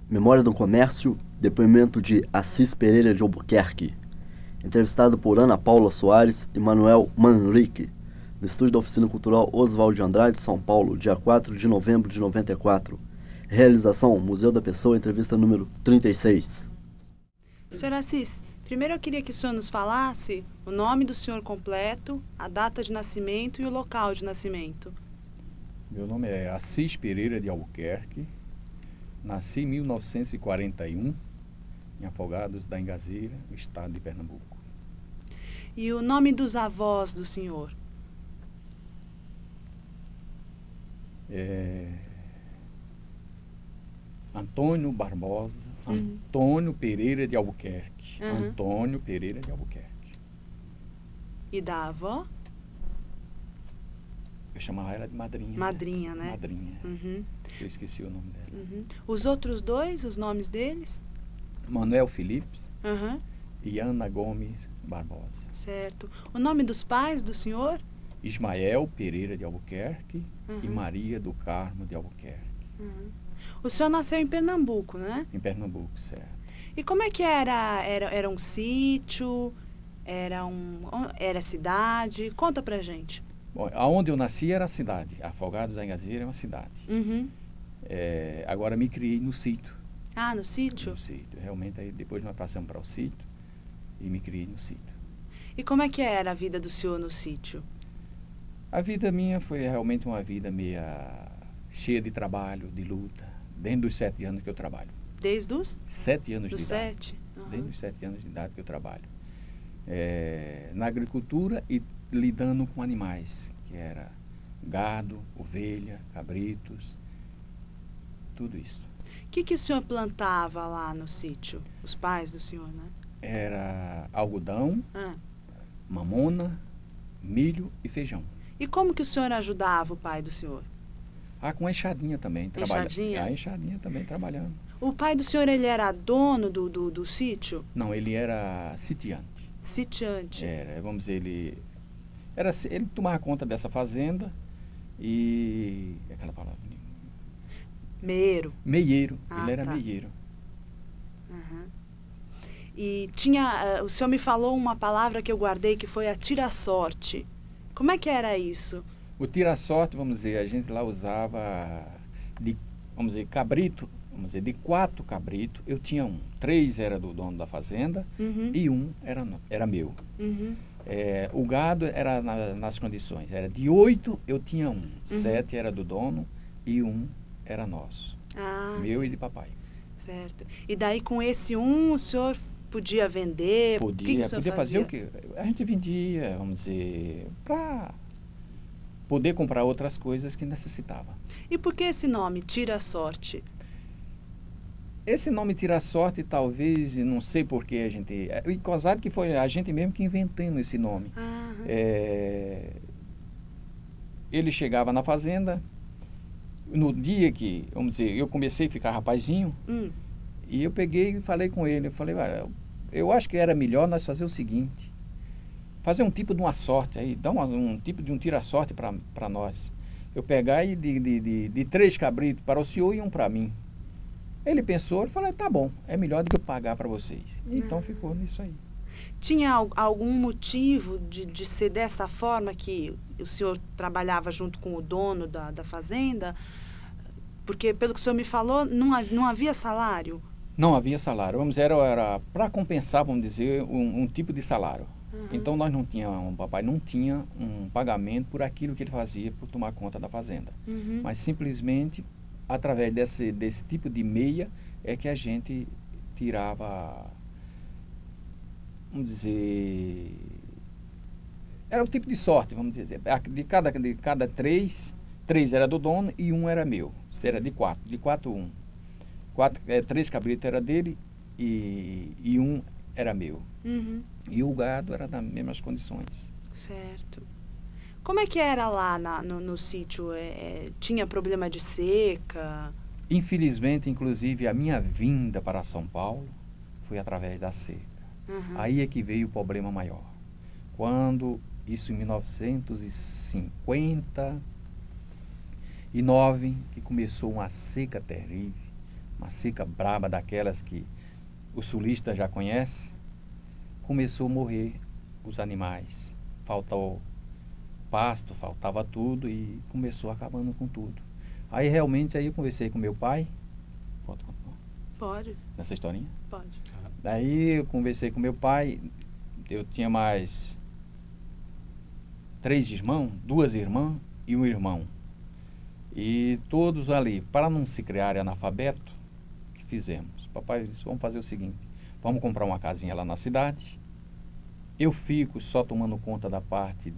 Memória do Comércio, depoimento de Assis Pereira de Albuquerque, entrevistado por Ana Paula Soares e Manuel Manrique, no estúdio da Oficina Cultural Oswald de Andrade, São Paulo, dia 4 de novembro de 94. Realização, Museu da Pessoa, entrevista número 36. Senhor Assis, primeiro eu queria que o senhor nos falasse o nome do senhor completo, a data de nascimento e o local de nascimento. Meu nome é Assis Pereira de Albuquerque, nasci em 1941, em Afogados da Engazeira, no estado de Pernambuco. E o nome dos avós do senhor? Antônio Barbosa, Antônio Pereira de Albuquerque. Antônio Pereira de Albuquerque. E da avó? Eu chamava ela de madrinha. Madrinha, né? Madrinha. Eu esqueci o nome dela. Os outros dois, os nomes deles? Manuel Philips Uhum. e Ana Gomes Barbosa. Certo. O nome dos pais do senhor? Ismael Pereira de Albuquerque e Maria do Carmo de Albuquerque. O senhor nasceu em Pernambuco, né? Em Pernambuco, certo. E como é que era? Era um sítio? Era cidade? Conta pra gente. Bom, aonde eu nasci era a cidade. Afogados da Engazeira é uma cidade. Agora me criei no sítio. Ah, no sítio? No sítio. Realmente, aí depois nós passamos para o sítio e me criei no sítio. E como é que era a vida do senhor no sítio? A vida minha foi realmente uma vida meia cheia de trabalho, de luta, desde os 7 anos que eu trabalho. Desde os? 7 anos dos de idade. 7? Desde os 7 anos de idade que eu trabalho. Na agricultura e lidando com animais, que era gado, ovelha, cabritos, tudo isso. O que o senhor plantava lá no sítio? Os pais do senhor, né? Era algodão, mamona, milho e feijão. E como que o senhor ajudava o pai do senhor? Com a enxadinha também. Enxadinha? A enxadinha também, trabalhando. O pai do senhor, ele era dono do sítio? Não, ele era sitiante. Sitiante. Vamos dizer, ele tomava conta dessa fazenda e... aquela palavra? Meieiro. Meieiro. Ele era meieiro. E tinha... o senhor me falou uma palavra que eu guardei, que foi a tira-sorte. Como é que era isso? O tira-sorte, vamos dizer, a gente lá usava vamos dizer, cabrito, vamos dizer, de 4 cabritos, eu tinha 1. 3 era do dono da fazenda e 1 era meu. O gado era nas condições, era de 8 eu tinha 1, 7 era do dono e 1 era nosso, meu e de papai. Certo. E daí com esse 1 o senhor podia vender? Podia fazer o quê? A gente vendia, vamos dizer, para poder comprar outras coisas que necessitava. E por que esse nome, Tira-Sorte? Esse nome Tira-Sorte, talvez, não sei por que a gente... E cosado que foi a gente mesmo que inventamos esse nome. Ele chegava na fazenda, no dia que, vamos dizer, eu comecei a ficar rapazinho, e eu peguei e falei com ele, eu falei, eu acho que era melhor nós fazer o seguinte, fazer um tipo de uma sorte aí, dar um tipo de um tira-sorte para nós. Eu pegar e de 3 cabritos para o senhor e 1 para mim. Ele pensou e falou, tá bom, é melhor do que eu pagar para vocês. Então ficou nisso aí. Tinha algum motivo de ser dessa forma que o senhor trabalhava junto com o dono da fazenda? Porque, pelo que o senhor me falou, não havia salário? Não havia salário. Vamos dizer, era para compensar, vamos dizer, um tipo de salário. Então nós não tínhamos, papai não tinha um pagamento por aquilo que ele fazia por tomar conta da fazenda. Mas simplesmente, através desse tipo de meia, é que a gente tirava, vamos dizer, era um tipo de sorte, vamos dizer. De cada 3 era do dono e 1 era meu. Era de 4, 1. 3 cabritos era dele e 1 era meu. E o gado era das mesmas condições. Certo. Como é que era lá no sítio? Tinha problema de seca? Infelizmente, inclusive, a minha vinda para São Paulo foi através da seca. Aí é que veio o problema maior. Quando, isso em 1959, que começou uma seca terrível, uma seca braba daquelas que o sulista já conhece, começou a morrer os animais. Faltou pasto, faltava tudo e começou acabando com tudo. Aí realmente aí eu conversei com meu pai. Pode continuar? Pode. Nessa historinha? Pode. Daí eu conversei com meu pai, eu tinha mais 3 irmãos, 2 irmãs e um irmão. E todos ali, para não se criarem analfabeto, o que fizemos? Papai disse, vamos fazer o seguinte, vamos comprar uma casinha lá na cidade, eu fico só tomando conta da parte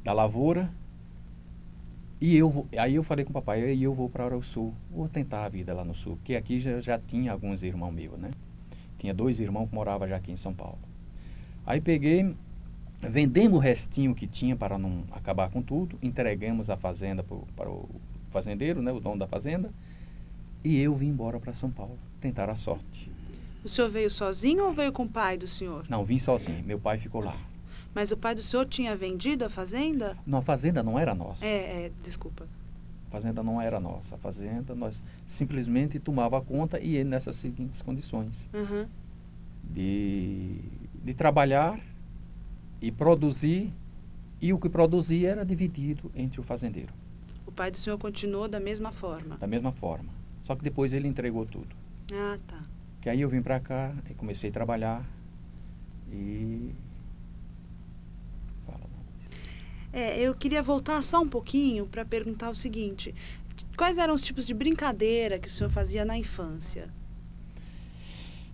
da lavoura, e aí eu falei com o papai, eu vou para o sul, vou tentar a vida lá no sul, porque aqui já tinha alguns irmãos meus, né? Tinha 2 irmãos que moravam já aqui em São Paulo. Aí peguei, vendemos o restinho que tinha para não acabar com tudo, entregamos a fazenda para o fazendeiro, né, o dono da fazenda, e eu vim embora para São Paulo, tentar a sorte. O senhor veio sozinho ou veio com o pai do senhor? Não, vim sozinho, meu pai ficou lá. Mas o pai do senhor tinha vendido a fazenda? Não, a fazenda não era nossa. Desculpa. A fazenda não era nossa. A fazenda nós simplesmente tomava conta e ia nessas seguintes condições. Uhum. De trabalhar e produzir, e o que produzia era dividido entre o fazendeiro. O pai do senhor continuou da mesma forma? Da mesma forma. Só que depois ele entregou tudo. Ah, tá. Que aí eu vim para cá e comecei a trabalhar e... Eu queria voltar só um pouquinho para perguntar o seguinte. Quais eram os tipos de brincadeira que o senhor fazia na infância?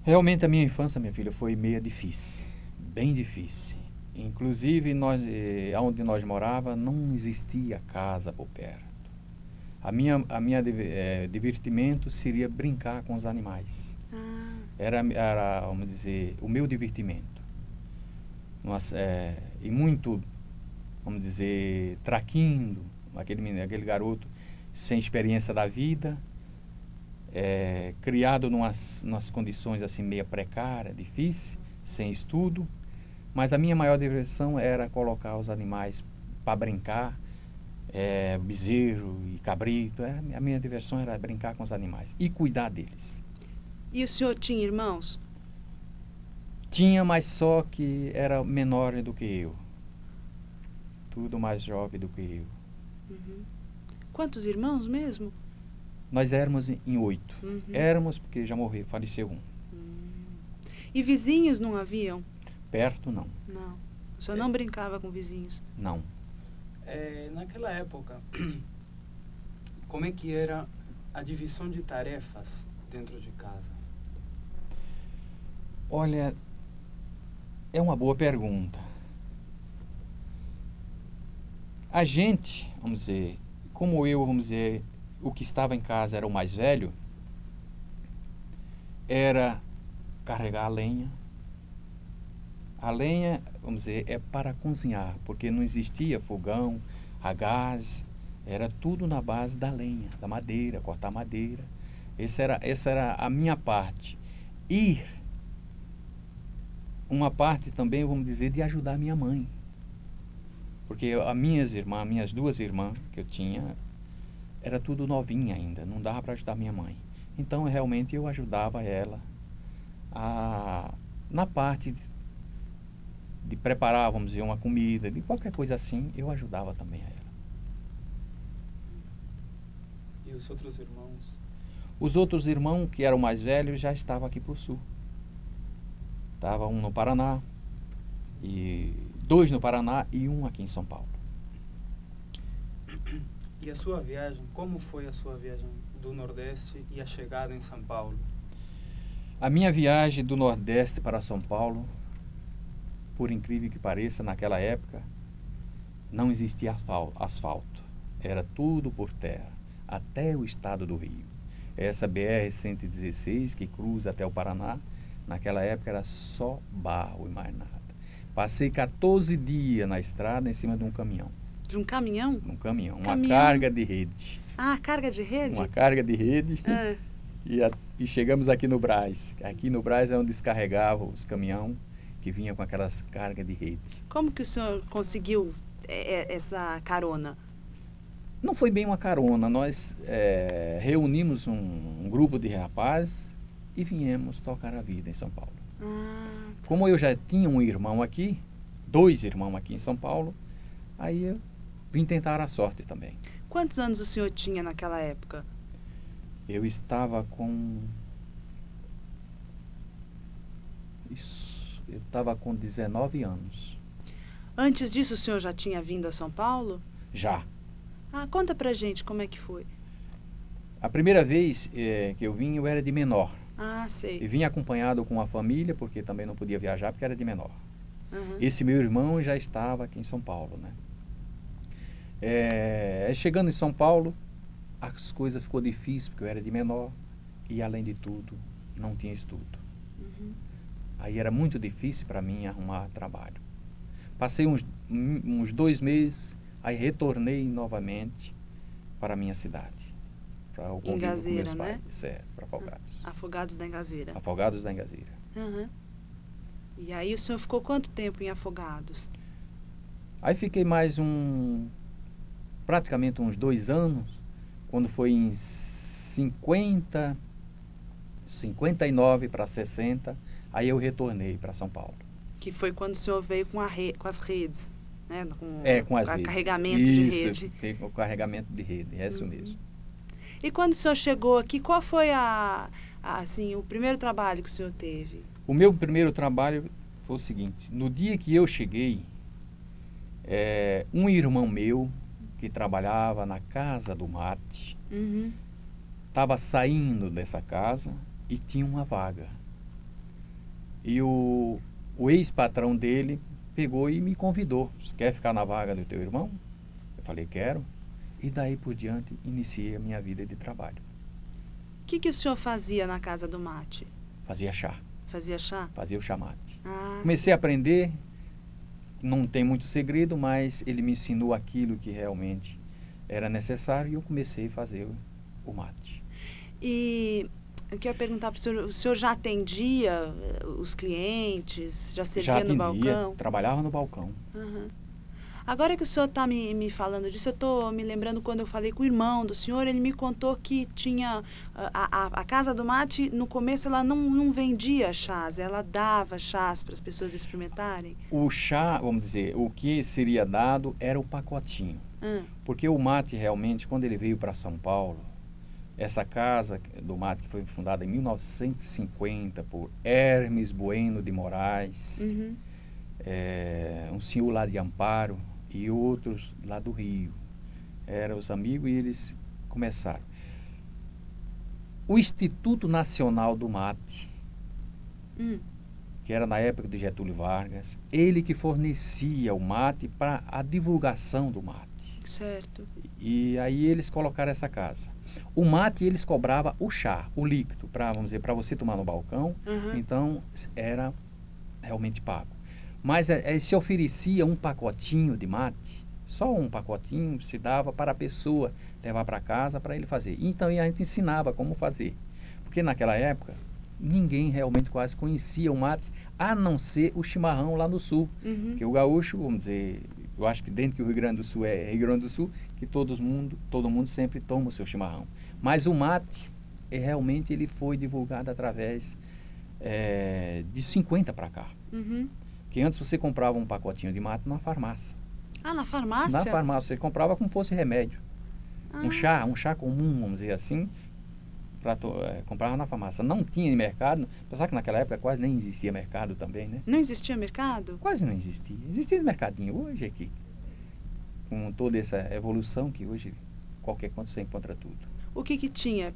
Realmente a minha infância, minha filha, foi meio difícil. Bem difícil. Inclusive, onde nós morava não existia casa por perto. A minha divertimento seria brincar com os animais. Ah. Era, vamos dizer, o meu divertimento. E muito... vamos dizer, traquindo, aquele garoto sem experiência da vida, criado nas condições assim meio precárias, difíceis, sem estudo, mas a minha maior diversão era colocar os animais para brincar, bezerro e cabrito, a minha diversão era brincar com os animais e cuidar deles. E o senhor tinha irmãos? Tinha, mas só que era menor do que eu. Tudo mais jovem do que eu. Uhum. Quantos irmãos mesmo? Nós éramos em 8. Uhum. Éramos porque já morreu, faleceu um. E vizinhos não haviam? Perto, não. Não. O senhor não brincava com vizinhos? Não. Naquela época, como é que era a divisão de tarefas dentro de casa? Olha, é uma boa pergunta. A gente, vamos dizer, como eu, vamos dizer, o que estava em casa era o mais velho, era carregar a lenha. A lenha, vamos dizer, é para cozinhar, porque não existia fogão, a gás, era tudo na base da lenha, da madeira, cortar madeira. Essa era a minha parte. E uma parte também, vamos dizer, de ajudar a minha mãe. Porque minhas 2 irmãs que eu tinha, era tudo novinha ainda, não dava para ajudar minha mãe. Então, realmente, eu ajudava ela na parte de preparar, vamos dizer, uma comida, de qualquer coisa assim, eu ajudava também a ela. E os outros irmãos? Os outros irmãos, que eram mais velhos, já estavam aqui para o sul. Estava um no Paraná, e 2 no Paraná e 1 aqui em São Paulo. E a sua viagem, como foi a sua viagem do Nordeste e a chegada em São Paulo? A minha viagem do Nordeste para São Paulo, por incrível que pareça, naquela época, não existia asfalto. Era tudo por terra, até o estado do Rio. Essa BR-116, que cruza até o Paraná, naquela época era só barro e mais nada. Passei 14 dias na estrada em cima de um caminhão. De um caminhão? Um caminhão, uma carga de rede. Ah, carga de rede? Uma carga de rede. E chegamos aqui no Brás. Aqui no Brás é onde descarregava os caminhões que vinham com aquelas cargas de rede. Como que o senhor conseguiu essa carona? Não foi bem uma carona, nós reunimos um grupo de rapazes e viemos tocar a vida em São Paulo. Como eu já tinha um irmão aqui, 2 irmãos aqui em São Paulo, aí eu vim tentar a sorte também. Quantos anos o senhor tinha naquela época? Eu estava com 19 anos. Antes disso, o senhor já tinha vindo a São Paulo? Já. Conta pra gente como é que foi. A primeira vez que eu vim, eu era de menor. Sei. E vim acompanhado com a família, porque também não podia viajar, porque era de menor. Uhum. Esse meu irmão já estava aqui em São Paulo, né? Chegando em São Paulo, as coisas ficou difíceis, porque eu era de menor e, além de tudo, não tinha estudo. Uhum. Aí era muito difícil para mim arrumar trabalho. Passei uns 2 meses, aí retornei novamente para a minha cidade. Para o convívio com meus pais. Certo, para Afogados. Afogados da Engazeira. Afogados da Engazeira. Uhum. E aí o senhor ficou quanto tempo em Afogados? Aí fiquei mais praticamente uns 2 anos, quando foi em 59 para 60, aí eu retornei para São Paulo. Que foi quando o senhor veio com as redes, né? Com as redes. Carregamento de rede. Isso, com carregamento de rede, é isso mesmo. E quando o senhor chegou aqui, qual foi o primeiro trabalho que o senhor teve? O meu primeiro trabalho foi o seguinte: no dia que eu cheguei, um irmão meu, que trabalhava na Casa do Mate, estava saindo dessa casa e tinha uma vaga. E o ex-patrão dele pegou e me convidou. Você quer ficar na vaga do teu irmão? Eu falei, quero. E daí por diante, iniciei a minha vida de trabalho. O que o senhor fazia na Casa do Mate? Fazia chá. Fazia chá? Fazia o chá mate. Ah, comecei a aprender, não tem muito segredo, mas ele me ensinou aquilo que realmente era necessário e eu comecei a fazer o mate. E eu queria perguntar para o senhor já atendia os clientes, já servia no balcão? Trabalhava no balcão. Uhum. Agora que o senhor está me falando disso, eu estou me lembrando quando eu falei com o irmão do senhor, ele me contou que tinha a Casa do Mate, no começo ela não vendia chás, ela dava chás para as pessoas experimentarem. O chá, vamos dizer, o que seria dado era o pacotinho. Porque o mate realmente, quando ele veio para São Paulo, essa Casa do Mate que foi fundada em 1950 por Hermes Bueno de Moraes, um senhor lá de Amparo, e outros lá do Rio. Eram os amigos e eles começaram. O Instituto Nacional do Mate, que era na época de Getúlio Vargas, ele que fornecia o mate para a divulgação do mate. Certo. E aí eles colocaram essa casa. O mate eles cobravam o chá, o líquido, para, vamos dizer, para você tomar no balcão, então era realmente pago. Mas se oferecia um pacotinho de mate, só um pacotinho se dava para a pessoa levar para casa para ele fazer. Então a gente ensinava como fazer. Porque naquela época, ninguém realmente quase conhecia o mate, a não ser o chimarrão lá no sul. Porque o gaúcho, vamos dizer, eu acho que dentro que o Rio Grande do Sul é Rio Grande do Sul, que todo mundo sempre toma o seu chimarrão. Mas o mate, realmente ele foi divulgado através de 50 para cá. Que antes você comprava um pacotinho de mate na farmácia. Na farmácia? Na farmácia, você comprava como fosse remédio. Um chá comum, vamos dizer assim, comprava na farmácia. Não tinha mercado, apesar que naquela época quase nem existia mercado também, né? Não existia mercado? Quase não existia. Existia mercadinho hoje aqui, com toda essa evolução que hoje, qualquer quanto você encontra tudo. O que tinha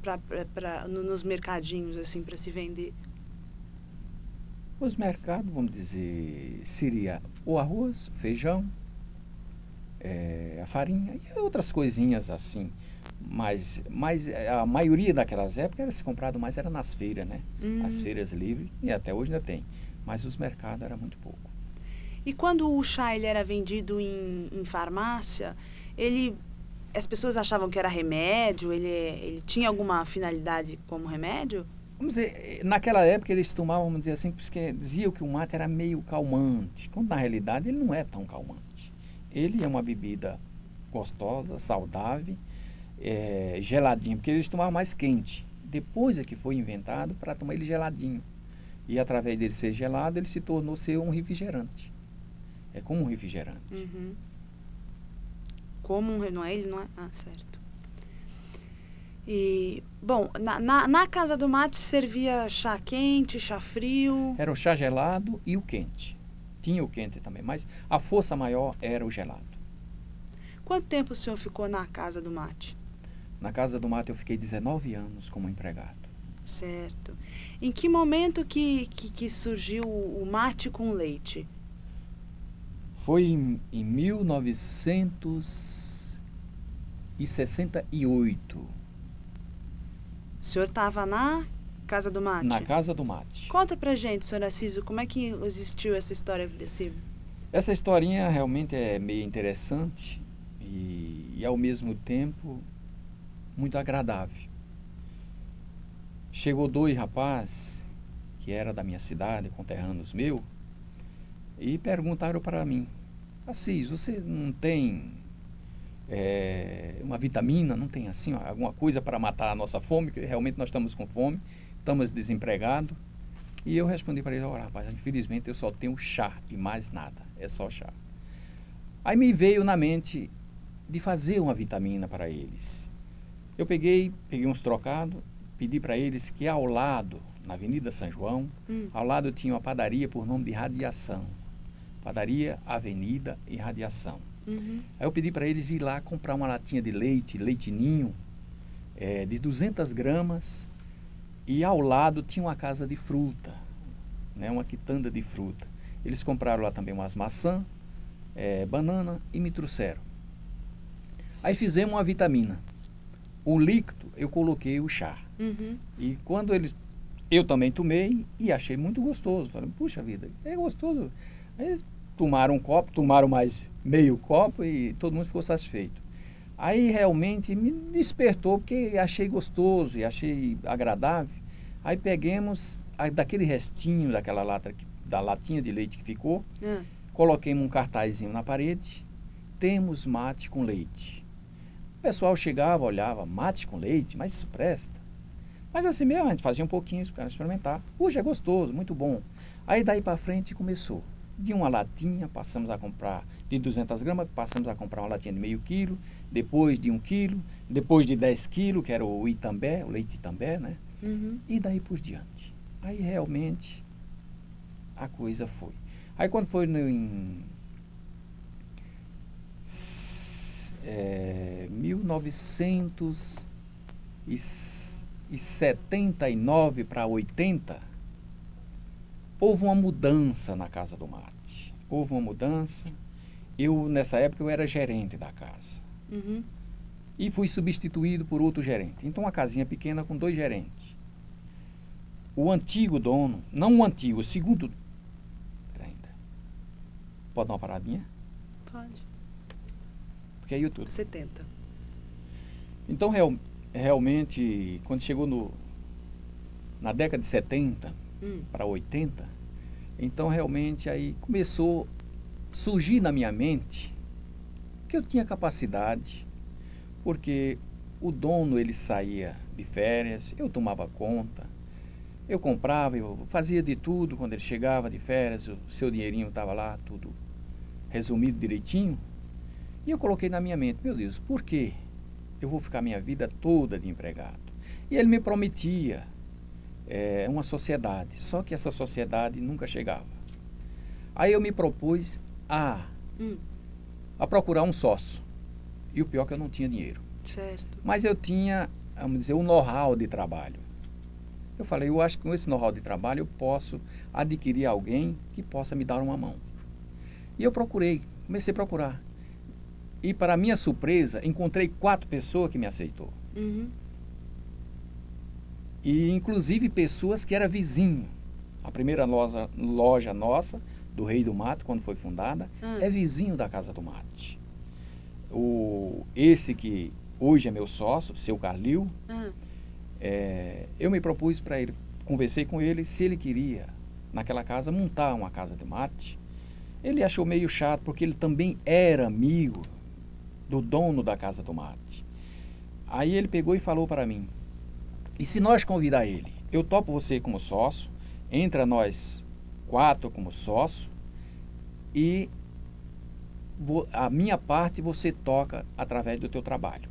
nos mercadinhos, assim, para se vender? Os mercados, vamos dizer, seria o arroz, o feijão, a farinha e outras coisinhas assim. Mas a maioria daquelas épocas era se comprado mais era nas feiras, né? As feiras livres, e até hoje ainda tem. Mas os mercados era muito pouco. E quando o chá ele era vendido em farmácia, as pessoas achavam que era remédio? Ele tinha alguma finalidade como remédio? Vamos dizer, naquela época eles tomavam, vamos dizer assim, porque diziam que o mate era meio calmante, quando na realidade ele não é tão calmante. Ele é uma bebida gostosa, saudável, geladinho, porque eles tomavam mais quente. Depois é que foi inventado para tomar ele geladinho. E através dele ser gelado, ele se tornou ser um refrigerante. É como um refrigerante. Uhum. Como um, não é ele, não é? Ah, certo. E, bom, na casa do mate servia chá quente, chá frio? Era o chá gelado e o quente. Tinha o quente também, mas a força maior era o gelado. Quanto tempo o senhor ficou na casa do mate? Na casa do mate eu fiquei 19 anos como empregado. Certo. Em que momento que surgiu o mate com leite? Foi em 1968. O senhor estava na casa do mate? Na casa do mate. Conta pra gente, senhor Assísio, como é que existiu essa história desse... Essa historinha realmente é meio interessante e ao mesmo tempo muito agradável. Chegou 2 rapazes, que era da minha cidade, conterrâneos meus, e perguntaram para mim: Assis, você não tem uma vitamina, não tem assim, alguma coisa para matar a nossa fome? Que realmente nós estamos com fome, estamos desempregados. E eu respondi para ele: olha, rapaz, infelizmente eu só tenho chá e mais nada, é só chá. Aí me veio na mente de fazer uma vitamina para eles. Eu peguei uns trocados, pedi para eles que ao lado, na Avenida São João, ao lado tinha uma padaria por nome de Radiação. Padaria, Avenida e Radiação. Uhum. Aí eu pedi para eles ir lá comprar uma latinha de leite, leite ninho, de 200 gramas, e ao lado tinha uma casa de fruta, né, uma quitanda de fruta. Eles compraram lá também umas maçãs, banana e me trouxeram. Aí fizemos uma vitamina. O líquido eu coloquei o chá. Uhum. E quando eu também tomei e achei muito gostoso. Falei, puxa vida, é gostoso. Aí eles tomaram um copo, tomaram mais meio copo e todo mundo ficou satisfeito. Aí realmente me despertou porque achei gostoso e achei agradável. Aí peguemos daquele restinho da latinha de leite que ficou, coloquemos um cartazinho na parede: temos mate com leite. O pessoal chegava, olhava: mate com leite? Mas isso presta? Mas assim mesmo, a gente fazia um pouquinho para experimentar. Puxa, é gostoso, muito bom. Aí daí para frente começou. De uma latinha, passamos a comprar de 200 gramas, passamos a comprar uma latinha de meio quilo, depois de 1 quilo, depois de 10 quilos, que era o Itambé, o leite Itambé, né? Uhum. E daí por diante. Aí realmente a coisa foi. Aí quando foi em 1979 para 80, houve uma mudança na casa do mate. Houve uma mudança. Nessa época, eu era gerente da casa. Uhum. E fui substituído por outro gerente. Então, uma casinha pequena com 2 gerentes. O antigo dono, não o antigo, o segundo... Ainda. Pode dar uma paradinha? Pode. Porque é YouTube. 70. Então, realmente, quando chegou na década de 70 para 80, então realmente aí começou a surgir na minha mente que eu tinha capacidade, porque o dono, ele saía de férias, eu tomava conta, eu comprava, eu fazia de tudo. Quando ele chegava de férias, o seu dinheirinho estava lá, tudo resumido direitinho. E eu coloquei na minha mente: meu Deus, por que eu vou ficar minha vida toda de empregado? E ele me prometia uma sociedade, só que essa sociedade nunca chegava. Aí eu me propus a procurar um sócio. E o pior é que eu não tinha dinheiro. Certo. Mas eu tinha, vamos dizer, um know-how de trabalho. Eu falei: eu acho que com esse know-how de trabalho eu posso adquirir alguém que possa me dar uma mão. E eu comecei a procurar. E para minha surpresa, encontrei 4 pessoas que me aceitou. Uhum. E inclusive pessoas que eram vizinho. A primeira loja nossa, do Rei do Mato, quando foi fundada, é vizinho da Casa do Mate. Esse que hoje é meu sócio, seu Carlil, eu me propus para ele, conversei com ele se ele queria, naquela casa, montar uma casa de mate. Ele achou meio chato, porque ele também era amigo do dono da Casa do Mate. Aí ele pegou e falou para mim, e se nós convidar ele? Eu topo você como sócio, entra nós 4 como sócio, e a minha parte você toca através do teu trabalho.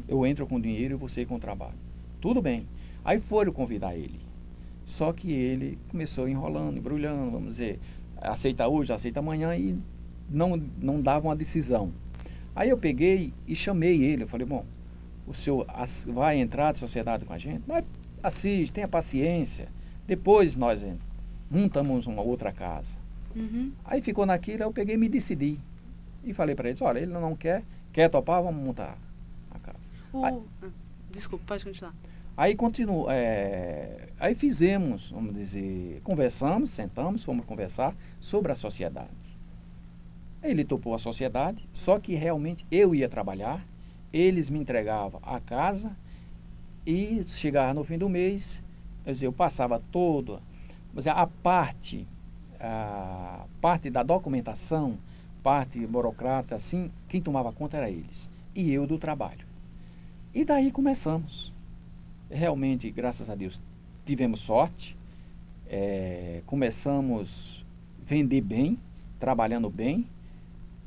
Eu entro com dinheiro e você com o trabalho. Tudo bem. Aí foram convidar ele. Só que ele começou enrolando, embrulhando, vamos dizer, aceita hoje, aceita amanhã, e não dava uma decisão. Aí eu peguei e chamei ele. Eu falei, bom, o senhor vai entrar de sociedade com a gente? Mas assiste, tenha paciência. Depois nós montamos uma outra casa. Aí ficou naquilo, eu peguei e me decidi. E falei para eles, olha, ele não quer topar, vamos montar a casa. Desculpa, pode continuar. Aí continuou, aí fizemos, vamos dizer, conversamos, sentamos, fomos conversar sobre a sociedade. Ele topou a sociedade, só que realmente eu ia trabalhar, eles me entregavam a casa e chegava no fim do mês, eu passava toda, a parte da documentação, parte burocrata, assim, quem tomava conta era eles, e eu do trabalho. E daí começamos. Realmente, graças a Deus, tivemos sorte, começamos a vender bem, trabalhando bem,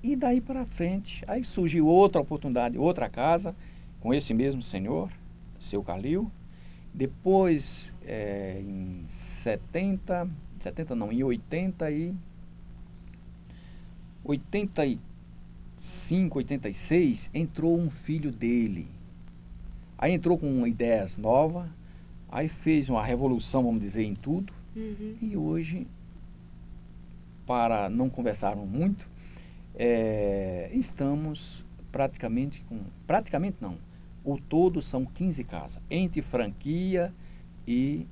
e daí para frente, aí surgiu outra oportunidade, outra casa, com esse mesmo senhor, seu Calil. Depois, em 85, 86, entrou um filho dele. Aí entrou com ideias novas, aí fez uma revolução, vamos dizer, em tudo. E hoje, para não conversarmos muito, estamos praticamente não, o todo são 15 casas, entre franquia e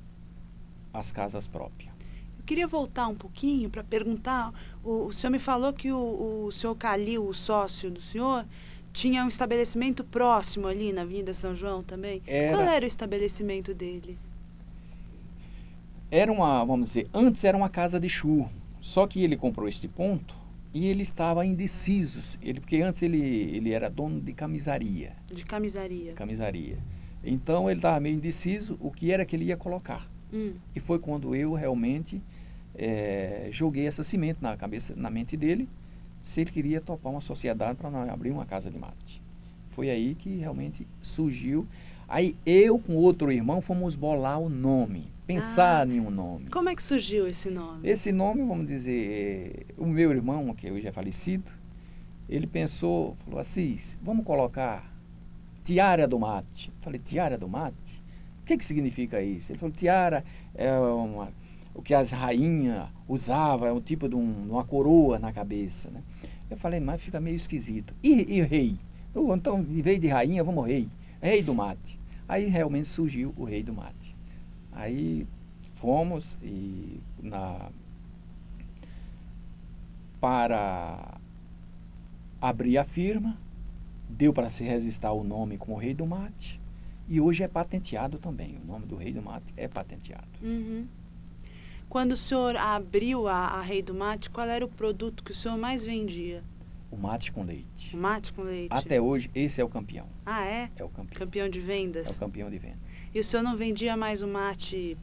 as casas próprias. Eu queria voltar um pouquinho para perguntar, o senhor me falou que o senhor Calil, o sócio do senhor, tinha um estabelecimento próximo ali na Avenida São João também? Qual era o estabelecimento dele? Era vamos dizer, antes era uma casa de churro, só que ele comprou este ponto e ele estava indeciso, porque antes ele era dono de camisaria. De camisaria. Camisaria. Então ele estava meio indeciso o que era que ele ia colocar. E foi quando eu realmente joguei essa semente na mente dele, se ele queria topar uma sociedade para nós abrir uma casa de mate. Foi aí que realmente surgiu. Aí eu com outro irmão fomos bolar o nome, pensar em um nome. Como é que surgiu esse nome? Esse nome, vamos dizer, o meu irmão, que hoje é falecido, ele pensou, falou, Assis, vamos colocar Tiara do Mate. Eu falei, Tiara do Mate? O que significa isso? Ele falou, tiara é o que as rainhas usavam, é um tipo de uma coroa na cabeça, né? Eu falei, mas fica meio esquisito. E rei? Então, em vez de rainha, vamos rei do mate. Aí realmente surgiu o rei do mate. Aí fomos para abrir a firma, deu para se registrar o nome como Rei do Mate, e hoje é patenteado também. O nome do Rei do Mate é patenteado. Quando o senhor abriu a Rei do Mate, qual era o produto que o senhor mais vendia? O mate com leite. O mate com leite. Até hoje, esse é o campeão. Ah, é? É o campeão. Campeão de vendas? É o campeão de vendas. E o senhor não vendia mais o mate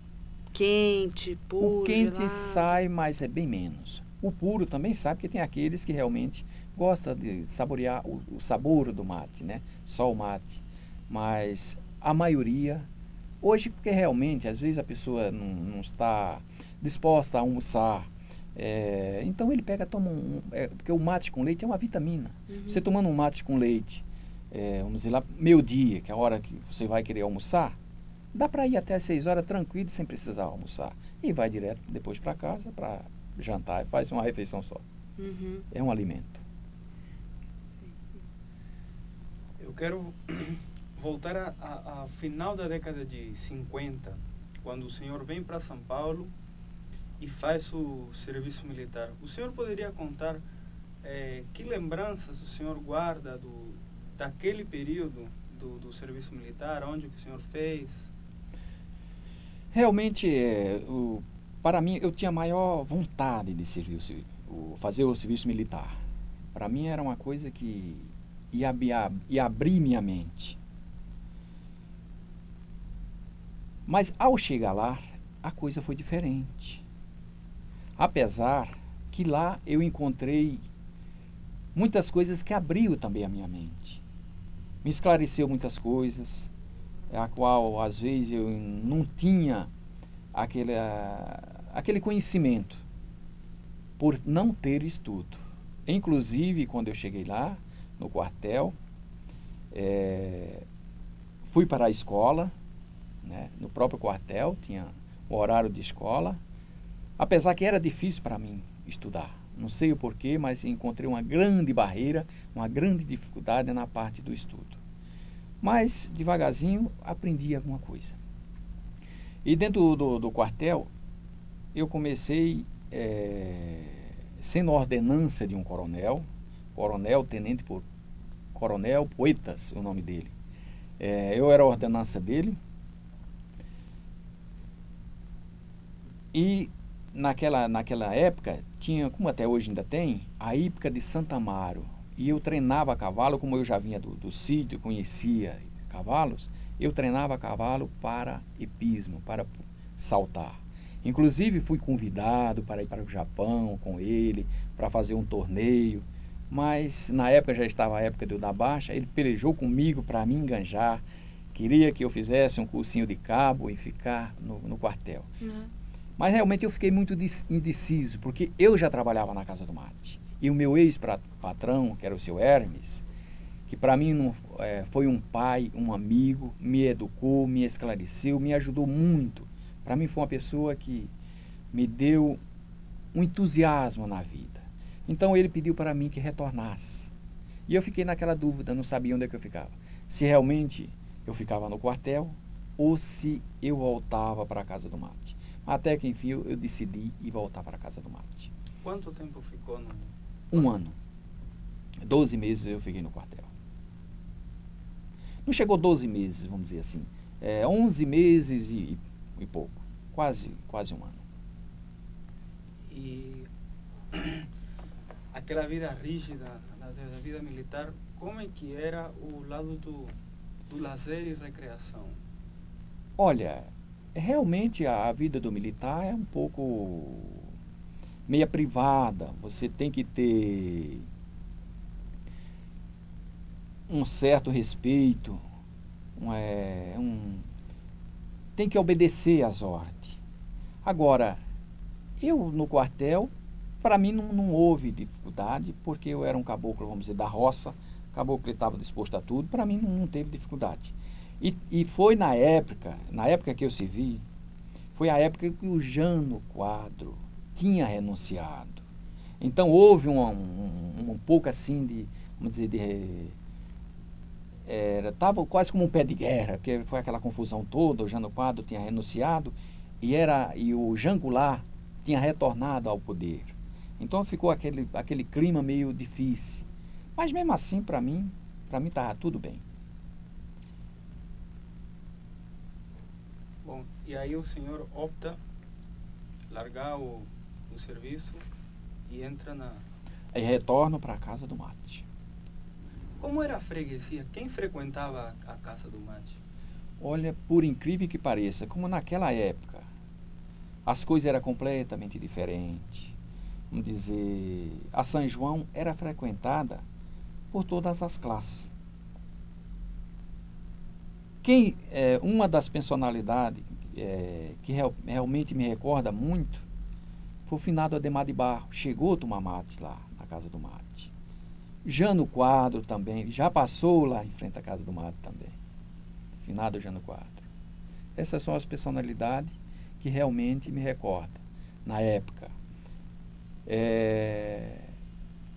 quente, puro, O quente gelado? sai, mas é bem menos. O puro também sai, porque tem aqueles que realmente gostam de saborear o sabor do mate, né? Só o mate. Mas a maioria, hoje, porque realmente, às vezes a pessoa não está disposta a almoçar, então ele toma porque o mate com leite é uma vitamina. Você tomando um mate com leite, vamos dizer lá, meio-dia, que é a hora que você vai querer almoçar, dá para ir até 6 horas tranquilo, sem precisar almoçar. E vai direto depois para casa para jantar e faz uma refeição só. É um alimento. Eu quero voltar a final da década de 50, quando o senhor vem para São Paulo e faz o serviço militar. O senhor poderia contar que lembranças o senhor guarda daquele período do serviço militar, onde o senhor fez? Realmente, para mim, eu tinha maior vontade de fazer o serviço militar. Para mim era uma coisa que e abrir minha mente. Mas ao chegar lá, a coisa foi diferente. Apesar que lá eu encontrei muitas coisas que abriu também a minha mente. Me esclareceu muitas coisas, a qual às vezes eu não tinha aquele conhecimento, por não ter estudo. Inclusive, quando eu cheguei lá, no quartel, fui para a escola, né? No próprio quartel, tinha o horário de escola, apesar que era difícil para mim estudar. Não sei o porquê, mas encontrei uma grande barreira, uma grande dificuldade na parte do estudo. Mas, devagarzinho, aprendi alguma coisa. E dentro do quartel, eu comecei sendo ordenança de um coronel, tenente por coronel Poetas, o nome dele. Eu era a ordenança dele. E naquela época, tinha, como até hoje ainda tem, a hípica de Santa Amaro. E eu treinava cavalo, como eu já vinha do sítio, conhecia cavalos, eu treinava cavalo para hipismo, para saltar. Inclusive fui convidado para ir para o Japão com ele, para fazer um torneio. Mas na época, já estava a época de eu dar baixa, ele pelejou comigo para me enganjar. Queria que eu fizesse um cursinho de cabo e ficar no quartel. Mas realmente eu fiquei muito indeciso, porque eu já trabalhava na Casa do Mate. E o meu ex-patrão, que era o seu Hermes, que para mim foi um pai, um amigo, me educou, me esclareceu, me ajudou muito. Para mim foi uma pessoa que me deu um entusiasmo na vida. Então ele pediu para mim que retornasse. E eu fiquei naquela dúvida, não sabia onde é que eu ficava. Se realmente eu ficava no quartel ou se eu voltava para a Casa do Mate. Até que enfim eu decidi ir voltar para a Casa do Mate. Quanto tempo ficou no... 1 ano. 12 meses eu fiquei no quartel. Não chegou 12 meses, vamos dizer assim. 11 meses e pouco. Quase 1 ano. E aquela vida rígida da vida militar, como é que era o lado do lazer e recreação? Olha, realmente a vida do militar é um pouco meia privada. Você tem que ter um certo respeito, tem que obedecer às ordens. Agora, eu no quartel, para mim não houve dificuldade, porque eu era um caboclo, vamos dizer, da roça, caboclo que estava disposto a tudo, para mim não teve dificuldade. E foi na época que eu servi, foi a época que o Jânio Quadro tinha renunciado. Então houve um pouco assim de, vamos dizer, estava quase como um pé de guerra, porque foi aquela confusão toda, o Jânio Quadro tinha renunciado e o Jean Goulart tinha retornado ao poder. Então ficou aquele clima meio difícil. Mas mesmo assim, para mim estava tudo bem. Bom, e aí o senhor opta largar o serviço e entra Aí retorno para a Casa do Mate. Como era a freguesia? Quem frequentava a Casa do Mate? Olha, por incrível que pareça, como naquela época as coisas eram completamente diferentes. Vamos dizer, a São João era frequentada por todas as classes. Uma das personalidades que realmente me recorda muito foi o finado Ademar de Barro. Chegou a tomar mate lá na Casa do Mate. Jânio Quadro também, já passou lá em frente à Casa do Mate também. Finado Jânio Quadro. Essas são as personalidades que realmente me recordam na época.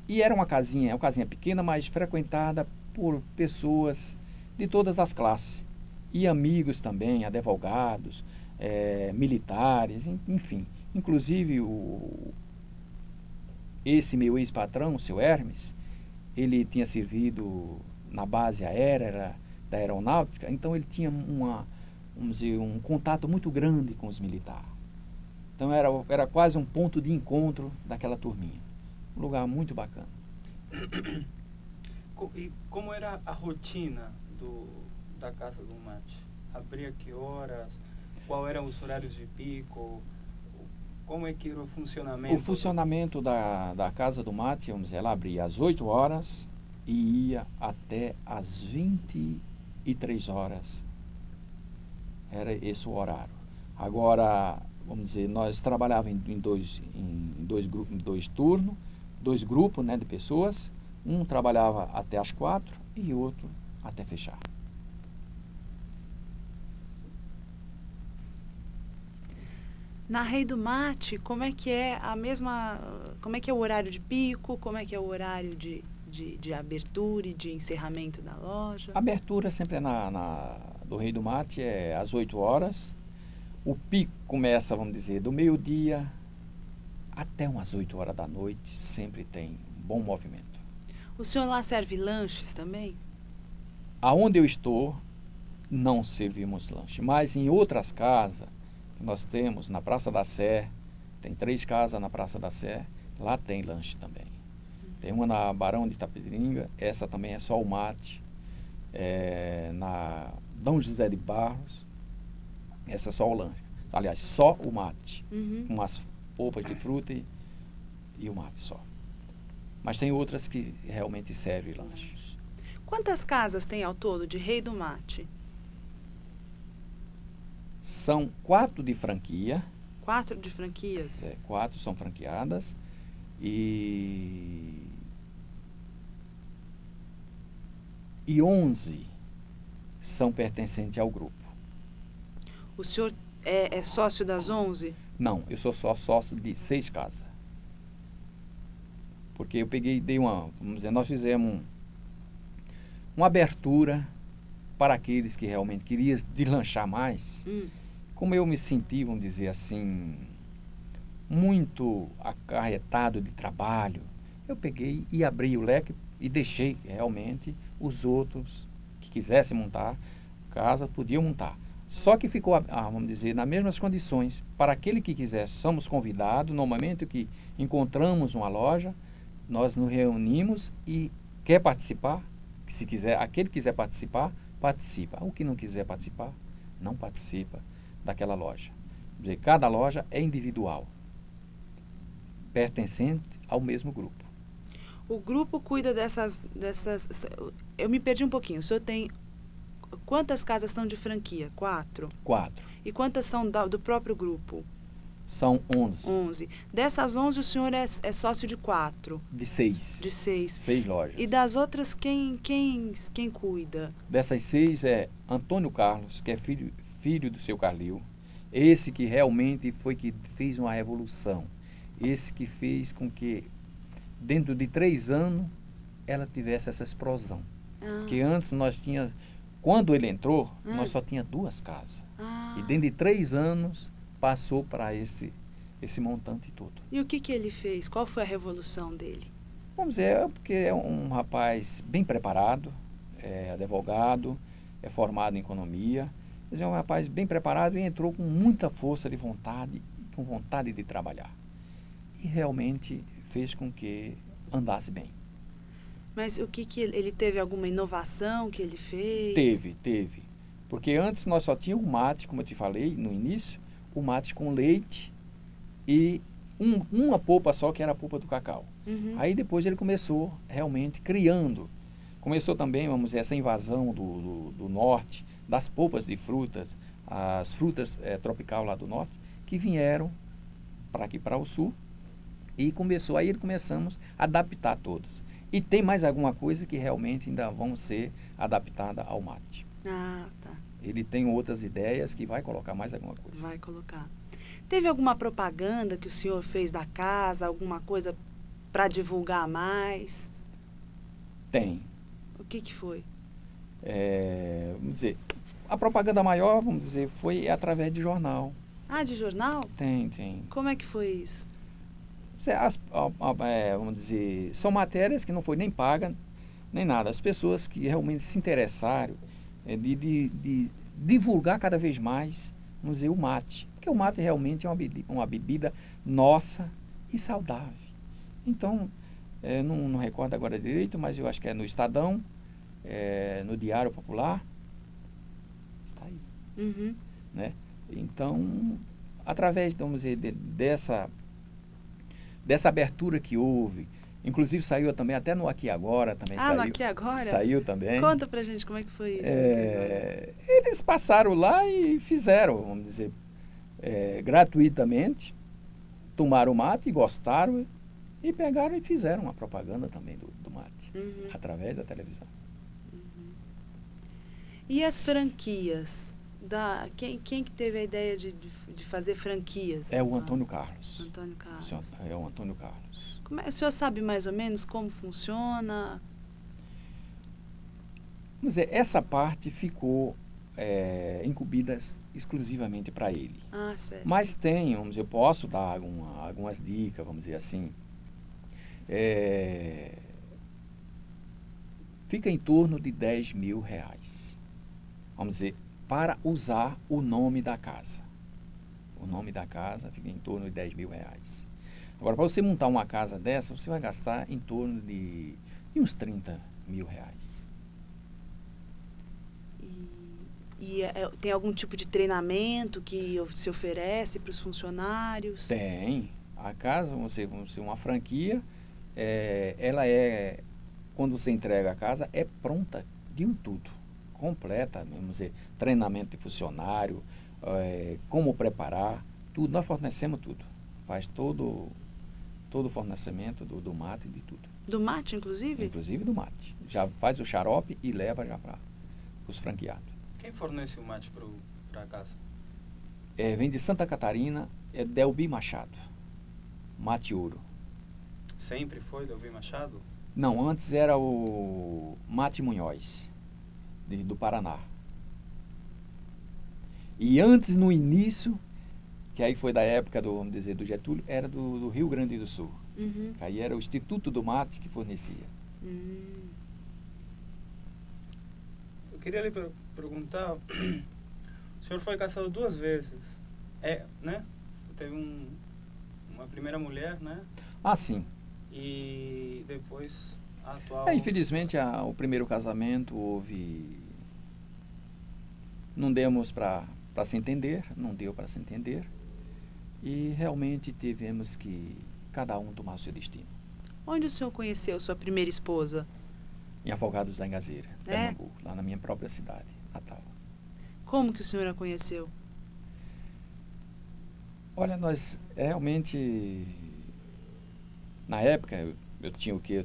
E era uma casinha pequena, mas frequentada por pessoas de todas as classes. E amigos também, advogados, militares, enfim. Inclusive, esse meu ex-patrão, o seu Hermes, ele tinha servido na base aérea da aeronáutica, então ele tinha um contato muito grande com os militares. Então era quase um ponto de encontro daquela turminha. Um lugar muito bacana. E como era a rotina da Casa do Mate? Abria que horas? Qual eram os horários de pico? Como é que era o funcionamento? O funcionamento da Casa do Mate, vamos dizer, ela abria às 8 horas e ia até às 23 horas. Era esse o horário. Agora, vamos dizer, nós trabalhávamos em dois turnos, 2 grupos, né, de pessoas. Um trabalhava até às 4 e outro até fechar. Na Rei do Mate, como é que é como é que é o horário de pico, como é que é o horário de abertura e de encerramento da loja? A abertura sempre do Rei do Mate é às 8 horas. O pico começa, vamos dizer, do meio-dia até umas 8 horas da noite, sempre tem bom movimento. O senhor lá serve lanches também? Aonde eu estou, não servimos lanche, mas em outras casas que nós temos, na Praça da Sé, tem 3 casas na Praça da Sé, lá tem lanche também. Tem uma na Barão de Itapetininga, essa também é só o mate. Na Dom José de Barros, essa é só o lanche. Aliás, só o mate, com umas polpas de fruta e o mate só. Mas tem outras que realmente servem lanche. Quantas casas tem ao todo de Rei do Mate? São 4 de franquia. 4 de franquias? 4 são franqueadas e 11 são pertencentes ao grupo. O senhor é sócio das 11? Não, eu sou só sócio de 6 casas. Porque eu vamos dizer, nós fizemos uma abertura para aqueles que realmente queriam deslanchar mais. Como eu me senti, vamos dizer assim, muito acarretado de trabalho, eu peguei e abri o leque e deixei realmente os outros que quisessem montar casa, podiam montar. Só que ficou, vamos dizer, nas mesmas condições. Para aquele que quiser, somos convidados. No momento que encontramos uma loja, nós nos reunimos e quer participar, se quiser, aquele que quiser participar, participa. O que não quiser participar, não participa daquela loja. Quer dizer, cada loja é individual, pertencente ao mesmo grupo. O grupo cuida dessas... Eu me perdi um pouquinho. O senhor tem... Quantas casas são de franquia? 4? 4. E quantas são do próprio grupo? São 11. 11. Dessas 11, o senhor é sócio de 4? De 6. De 6. 6 lojas. E das outras, quem cuida? Dessas 6 é Antônio Carlos, que é filho do seu Carlil. Esse que realmente foi que fez uma revolução. Esse que fez com que, dentro de 3 anos, ela tivesse essa explosão. Porque antes nós tínhamos... Quando ele entrou, nós só tinha 2 casas. E dentro de 3 anos, passou para esse montante todo. E o que ele fez? Qual foi a revolução dele? Vamos dizer, porque é um rapaz bem preparado, é advogado, é formado em economia. É um rapaz bem preparado e entrou com muita força de vontade, com vontade de trabalhar. E realmente fez com que andasse bem. Mas o que ele teve alguma inovação que ele fez? Teve. Porque antes nós só tínhamos o mate, como eu te falei no início, o mate com leite e uma polpa só, que era a polpa do cacau. Aí depois ele começou realmente criando. Começou também, vamos dizer, essa invasão do norte, das polpas de frutas, as frutas tropical lá do norte, que vieram para aqui, para o sul, e aí começamos a adaptar todas. E tem mais alguma coisa que realmente ainda vão ser adaptada ao mate. Tá. Ele tem outras ideias que vai colocar mais alguma coisa. Vai colocar. Teve alguma propaganda que o senhor fez da casa, alguma coisa para divulgar mais? Tem. O que foi? Vamos dizer, a propaganda maior, vamos dizer, foi através de jornal. De jornal? Tem. Como é que foi isso? Vamos dizer, são matérias que não foi nem paga, nem nada. As pessoas que realmente se interessaram de divulgar cada vez mais, vamos dizer, o mate. Porque o mate realmente é uma bebida nossa e saudável. Então, Não recordo agora direito, mas eu acho que é no Estadão, no Diário Popular. Está aí. Uhum. Né? Então, através, vamos dizer, dessa abertura que houve, inclusive saiu também até no Aqui Agora, também saiu. No Aqui Agora? Saiu também. Conta pra gente como é que foi isso. Eles passaram lá e fizeram, vamos dizer, gratuitamente, tomaram o mate e gostaram, e pegaram e fizeram uma propaganda também do mate, através da televisão. E as franquias? Quem que teve a ideia de fazer franquias? É o Antônio Carlos. Antônio Carlos. É o Antônio Carlos. O senhor sabe mais ou menos como funciona? Vamos dizer, essa parte ficou incumbida exclusivamente para ele. Certo. Mas tem, vamos dizer, eu posso dar algumas dicas, vamos dizer assim. Fica em torno de R$10.000. Vamos dizer, para usar o nome da casa. O nome da casa fica em torno de R$10.000. Agora, para você montar uma casa dessa, você vai gastar em torno de uns R$30.000. E tem algum tipo de treinamento que se oferece para os funcionários? Tem. A casa, vamos dizer, uma franquia, quando você entrega a casa, é pronta de um tudo. Completa, vamos dizer, treinamento de funcionário, como preparar, tudo. Nós fornecemos tudo. Faz todo o fornecimento do mate, de tudo. Do mate, inclusive? Inclusive do mate. Já faz o xarope e leva já para os franqueados. Quem fornece o mate para a casa? Vem de Santa Catarina, é Delbi Machado. Mate Ouro. Sempre foi Delbi Machado? Não, antes era o Mate Munhoz, do Paraná. E antes, no início, que aí foi da época vamos dizer, do Getúlio, era do Rio Grande do Sul. Que aí era o Instituto do Mate que fornecia. Eu queria lhe perguntar, o senhor foi casado 2 vezes, né? Teve uma primeira mulher, né? Sim. E depois a atual... Infelizmente, o primeiro casamento não demos para se entender, não deu para se entender. E realmente tivemos que cada um tomar o seu destino. Onde o senhor conheceu sua primeira esposa? Em Afogados da Engazeira, Pernambuco, lá na minha própria cidade, Natal. Como que o senhor a conheceu? Olha, nós realmente... Na época, eu tinha o quê?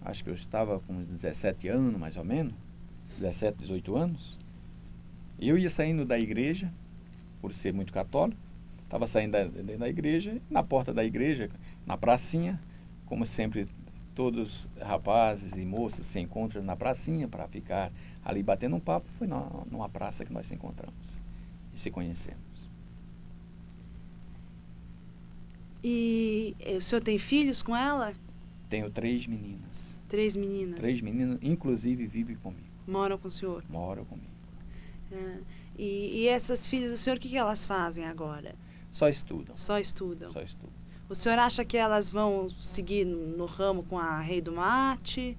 Acho que eu estava com uns 17 anos, mais ou menos. 17, 18 anos. Eu ia saindo da igreja, por ser muito católico. Estava saindo da igreja, na porta da igreja, na pracinha, como sempre, todos rapazes e moças se encontram na pracinha para ficar ali batendo um papo. Foi numa praça que nós se encontramos e se conhecemos. E o senhor tem filhos com ela? Tenho 3 meninas. 3 meninas? 3 meninas, inclusive vivem comigo. Moram com o senhor? Moram comigo. E essas filhas do senhor, o que elas fazem agora? Só estudam. Só estudam? Só estudam. O senhor acha que elas vão seguir no ramo com a Rei do Mate?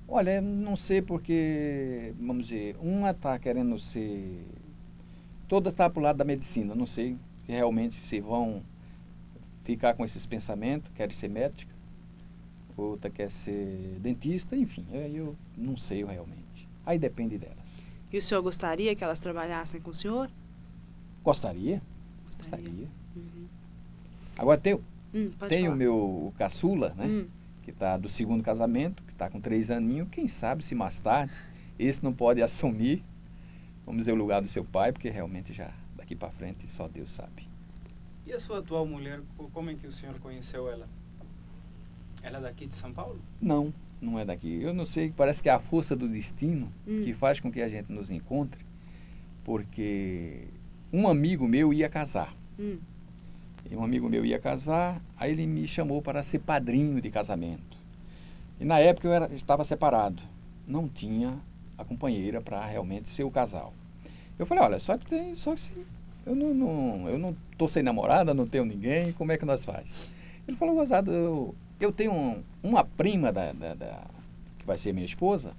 Olha, não sei porque, vamos dizer, uma está querendo ser... Todas estão para o lado da medicina. Não sei realmente se vão ficar com esses pensamentos, querem ser médica, outra quer ser dentista, enfim, eu não sei realmente. Aí depende delas. E o senhor gostaria que elas trabalhassem com o senhor? Gostaria. Agora tem o meu caçula, né? Que está do segundo casamento, que está com 3 aninhos. Quem sabe se mais tarde esse não pode assumir, vamos dizer, o lugar do seu pai, porque realmente já daqui para frente só Deus sabe. E a sua atual mulher, como é que o senhor conheceu ela? Ela é daqui de São Paulo? Não, não é daqui. Eu não sei, parece que é a força do destino que faz com que a gente nos encontre, porque um amigo meu ia casar. E um amigo meu ia casar, aí ele me chamou para ser padrinho de casamento. E na época eu estava separado, não tinha a companheira para realmente ser o casal. Eu falei, olha, só que eu não estou sem namorada, não tenho ninguém, como é que nós faz? Ele falou, gozado, eu tenho uma prima que vai ser minha esposa,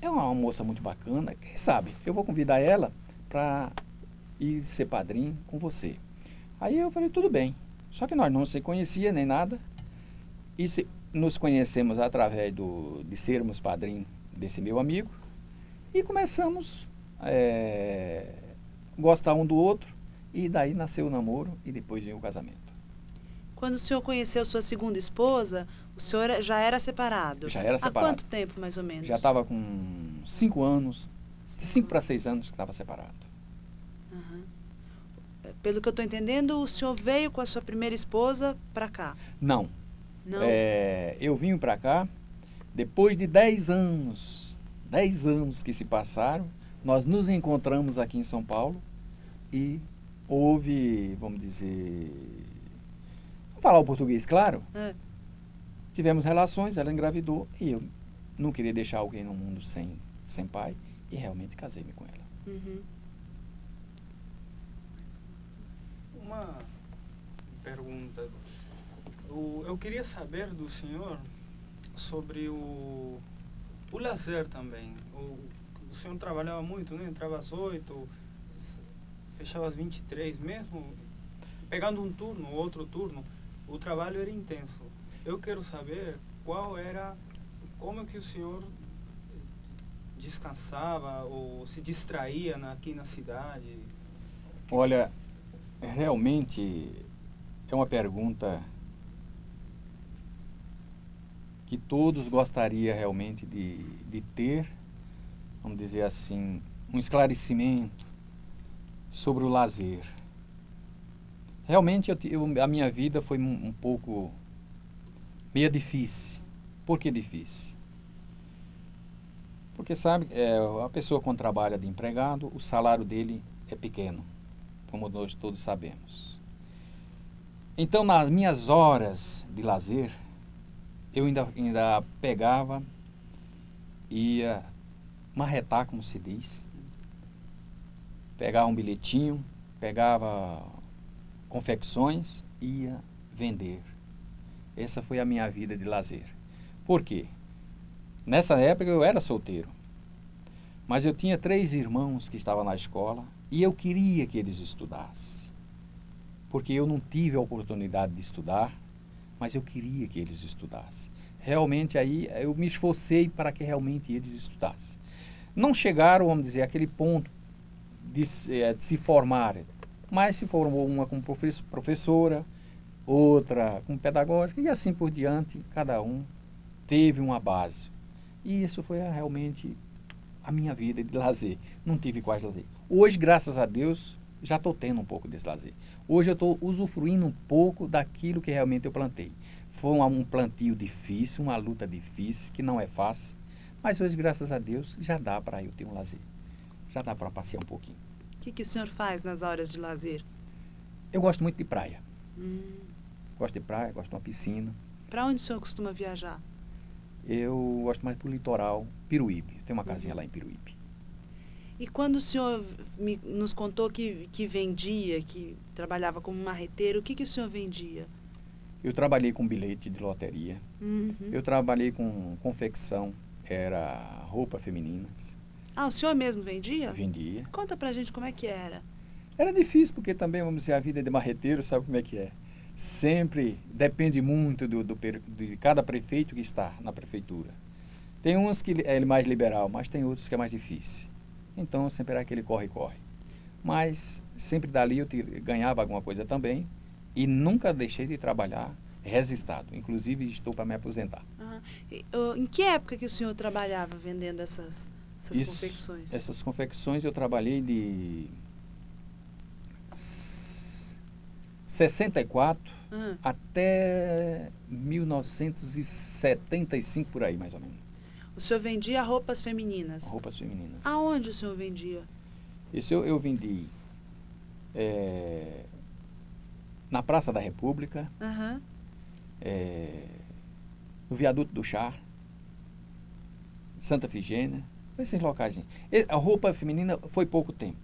é uma moça muito bacana, quem sabe, eu vou convidar ela para ir ser padrinho com você. Aí eu falei, tudo bem. Só que nós não se conhecia nem nada. E nos conhecemos através de sermos padrinho desse meu amigo. E começamos a gostar um do outro. E daí nasceu o namoro e depois veio o casamento. Quando o senhor conheceu sua segunda esposa, o senhor já era separado? Já era separado. Há quanto tempo, mais ou menos? Já estava com 5 anos, de 5 para 6 anos que estava separado. Uhum. Pelo que eu estou entendendo, o senhor veio com a sua primeira esposa para cá? Não. Não? Eu vim para cá depois de 10 anos. 10 anos que se passaram, nós nos encontramos aqui em São Paulo e houve, vamos dizer, vamos falar o português, claro. Tivemos relações, ela engravidou e eu não queria deixar alguém no mundo sem pai e realmente casei-me com ela. Uhum. Uma pergunta. Eu queria saber do senhor sobre o lazer também. O senhor trabalhava muito, né? Entrava às 8, fechava às 23 mesmo, pegando um turno, outro turno, o trabalho era intenso. Eu quero saber como é que o senhor descansava ou se distraía aqui na cidade. Olha, realmente é uma pergunta que todos gostariam realmente de ter, vamos dizer assim, um esclarecimento sobre o lazer. Realmente a minha vida foi um pouco meio difícil. Por que difícil? Porque sabe, a pessoa quando trabalha de empregado, o salário dele é pequeno, como nós todos sabemos. Então, nas minhas horas de lazer, eu ainda pegava, ia marretar, como se diz, pegava um bilhetinho, pegava confecções, ia vender. Essa foi a minha vida de lazer. Por quê? Nessa época eu era solteiro, mas eu tinha 3 irmãos que estavam na escola e eu queria que eles estudassem, porque eu não tive a oportunidade de estudar, mas eu queria que eles estudassem. Realmente aí eu me esforcei para que realmente eles estudassem. Não chegaram, vamos dizer, àquele ponto de se formarem, mas se formou uma como professora, outra como pedagógica e assim por diante, cada um teve uma base. E isso foi realmente a minha vida de lazer. Não tive quase lazer. Hoje, graças a Deus, já estou tendo um pouco desse lazer. Hoje eu estou usufruindo um pouco daquilo que realmente eu plantei. Foi um plantio difícil, uma luta difícil, que não é fácil. Mas hoje, graças a Deus, já dá para eu ter um lazer. Já dá para passear um pouquinho. O que o senhor faz nas horas de lazer? Eu gosto muito de praia. Gosto de praia, gosto de uma piscina. Para onde o senhor costuma viajar? Eu gosto mais pro litoral, Piruíbe. Tem uma casinha lá em Piruíbe. E quando o senhor nos contou que vendia, que trabalhava como marreteiro, o que o senhor vendia? Eu trabalhei com bilhete de loteria. Uhum. Eu trabalhei com confecção, era roupa femininas. Ah, o senhor mesmo vendia? Vendia. Conta pra gente como é que era. Era difícil, porque também, vamos dizer, a vida de marreteiro, sabe como é que é? Sempre depende muito de cada prefeito que está na prefeitura. Tem uns que é mais liberal, mas tem outros que é mais difícil. Então, sempre era aquele corre-corre. Mas, sempre dali eu ganhava alguma coisa também e nunca deixei de trabalhar resistado. Inclusive, estou para me aposentar. Uhum. Em que época que o senhor trabalhava vendendo essas confecções? Essas confecções eu trabalhei de 64 até 1975, por aí, mais ou menos. O senhor vendia roupas femininas? Roupas femininas. Aonde o senhor vendia? Isso eu vendi na Praça da República, no Viaduto do Chá, Santa Efigênia, esses locais. A roupa feminina foi pouco tempo.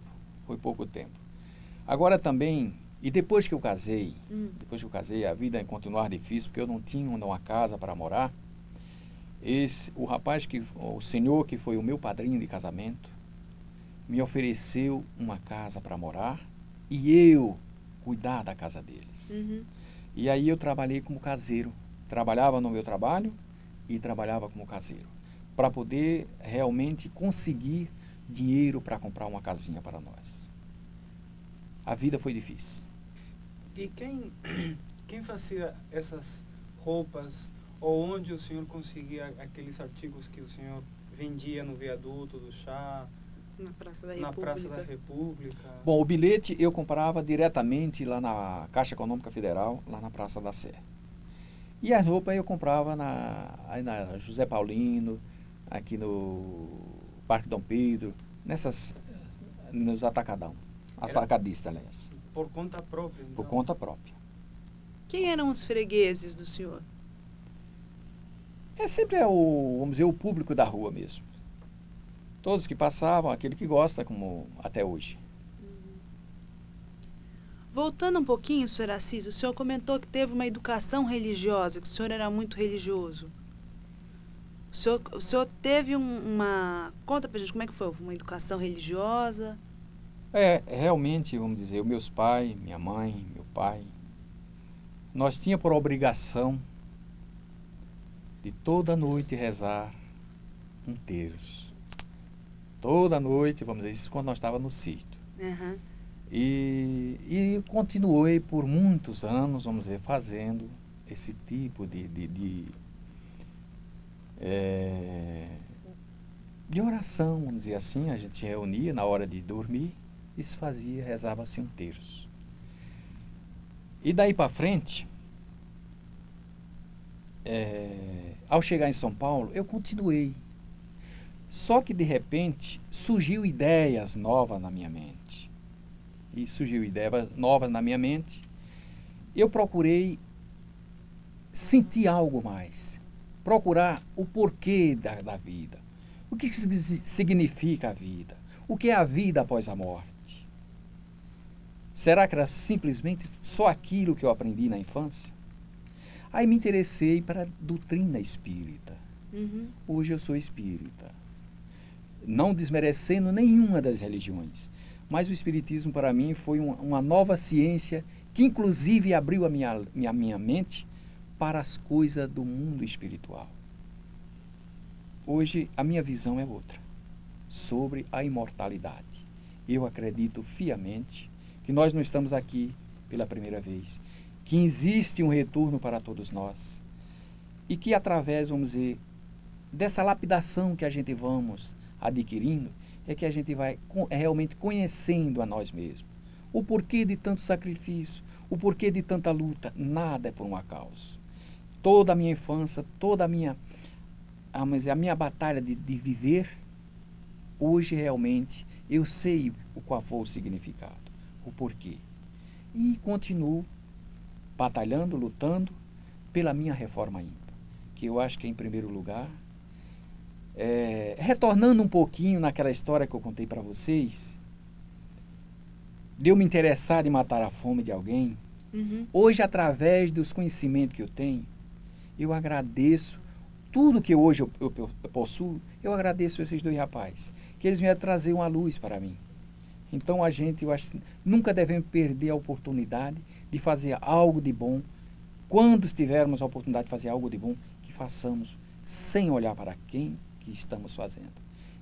Agora também E depois que eu casei, a vida continuava difícil, porque eu não tinha uma casa para morar. O senhor que foi o meu padrinho de casamento, me ofereceu uma casa para morar e eu cuidar da casa deles. E aí eu trabalhei como caseiro. Trabalhava no meu trabalho e trabalhava como caseiro, para poder realmente conseguir dinheiro para comprar uma casinha para nós. A vida foi difícil. E quem fazia essas roupas, ou onde o senhor conseguia aqueles artigos que o senhor vendia no viaduto do chá, na Praça da República? Bom, o bilhete eu comprava diretamente lá na Caixa Econômica Federal, lá na Praça da Sé. E as roupas eu comprava na José Paulino, aqui no Parque Dom Pedro, nos atacadistas, aliás. Por conta própria, então? Por conta própria. Quem eram os fregueses do senhor? Sempre vamos dizer, o público da rua mesmo. Todos que passavam, aquele que gosta, como até hoje. Voltando um pouquinho, senhor Assis, o senhor comentou que teve uma educação religiosa, que o senhor era muito religioso. O senhor teve Conta pra gente como é que foi, uma educação religiosa? Realmente, vamos dizer, meus pais, minha mãe, meu pai, nós tínhamos por obrigação de toda noite rezar um terço. Toda noite, vamos dizer, isso quando nós estávamos no sítio. E continuei por muitos anos, vamos dizer, fazendo esse tipo de oração, vamos dizer assim. A gente se reunia na hora de dormir e se fazia, rezava-se um terço. E daí para frente, ao chegar em São Paulo, eu continuei. Só que de repente surgiu ideias novas na minha mente. Eu procurei sentir algo mais. Procurar o porquê da vida. O que significa a vida? O que é a vida após a morte? Será que era simplesmente só aquilo que eu aprendi na infância? Aí me interessei para a doutrina espírita. Hoje eu sou espírita. Não desmerecendo nenhuma das religiões. Mas o espiritismo para mim foi uma nova ciência que inclusive abriu a minha mente para as coisas do mundo espiritual. Hoje a minha visão é outra, sobre a imortalidade. Eu acredito fiamente que nós não estamos aqui pela primeira vez, que existe um retorno para todos nós e que através, vamos dizer, dessa lapidação que a gente vamos adquirindo, é que a gente vai realmente conhecendo a nós mesmos. O porquê de tanto sacrifício, o porquê de tanta luta, nada é por um acaso. Toda a minha infância, toda a minha batalha de viver, hoje realmente eu sei qual foi o significado, o porquê. E continuo batalhando, lutando pela minha reforma ímpar, que eu acho que é em primeiro lugar. Retornando um pouquinho naquela história que eu contei para vocês, de eu me interessar em matar a fome de alguém, hoje, através dos conhecimentos que eu tenho, eu agradeço tudo que hoje eu possuo. Eu agradeço esses dois rapazes, que eles vieram trazer uma luz para mim. Então eu acho que nunca devemos perder a oportunidade de fazer algo de bom. Quando tivermos a oportunidade de fazer algo de bom, que façamos sem olhar para quem que estamos fazendo.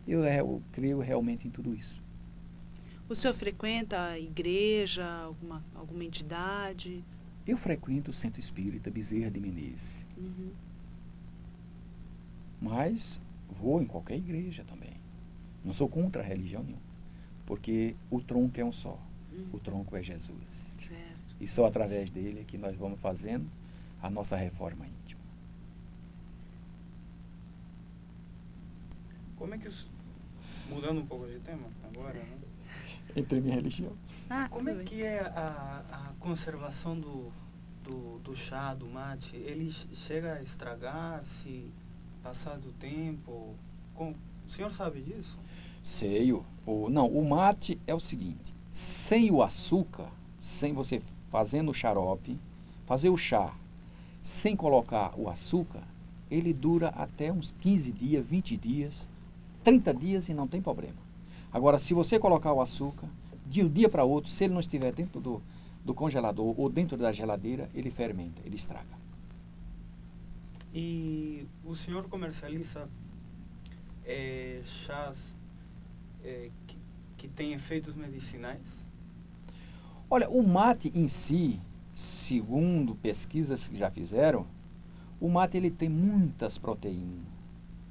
Eu creio realmente em tudo isso. O senhor frequenta a igreja, alguma entidade? Eu frequento o Centro Espírita Bezerra de Menezes. Mas vou em qualquer igreja também. Não sou contra a religião nenhuma. Porque o tronco é um só. O tronco é Jesus. Certo. E só através dele é que nós vamos fazendo a nossa reforma íntima. Como é que mudando um pouco de tema agora, né? Entre minha religião. Como é que é a conservação do chá, do mate? Ele chega a estragar-se, passar do tempo? O senhor sabe disso? Sei. O mate é o seguinte, sem o açúcar, sem você fazendo o xarope, fazer o chá sem colocar o açúcar, ele dura até uns 15 dias, 20 dias, 30 dias e não tem problema. Agora, se você colocar o açúcar, de um dia para outro, se ele não estiver dentro do congelador ou dentro da geladeira, ele fermenta, ele estraga. E o senhor comercializa chás que têm efeitos medicinais? Olha, o mate em si, segundo pesquisas que já fizeram, o mate ele tem muitas proteínas.